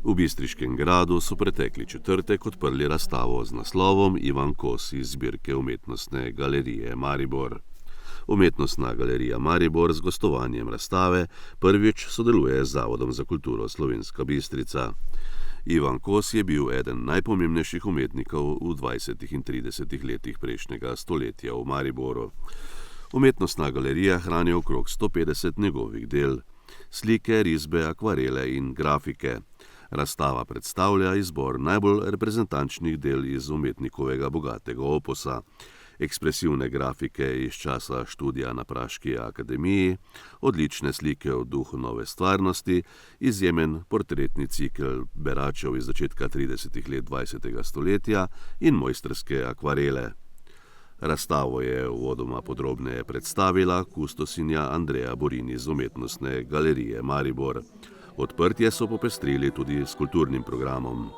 V Bistriškem gradu so pretekli četrtek odprli razstavo z naslovom Ivan Kos iz zbirke Umetnostne galerije Maribor. Umetnostna galerija Maribor z gostovanjem razstave prvič sodeluje z Zavodom za kulturo Slovenska Bistrica. Ivan Kos je bil eden najpomembnejših umetnikov v 20. in 30. letih prejšnjega stoletja v Mariboru. Umetnostna galerija hrani okrog 150 njegovih del, slike, risbe, akvarele in grafike. Razstava predstavlja izbor najbolj reprezentančnih del iz umetnikovega bogatega oposa, ekspresivne grafike iz časa študija na Praški akademiji, odlične slike o duhu nove stvarnosti, izjemen portretni cikel beračev iz začetka 30. let 20. stoletja in mojstrske akvarele. Razstavo je uvodoma podrobneje predstavila kustosinja Andreja Borin iz Umetnostne galerije Maribor. Odprtje so popestrili tudi s kulturnim programom.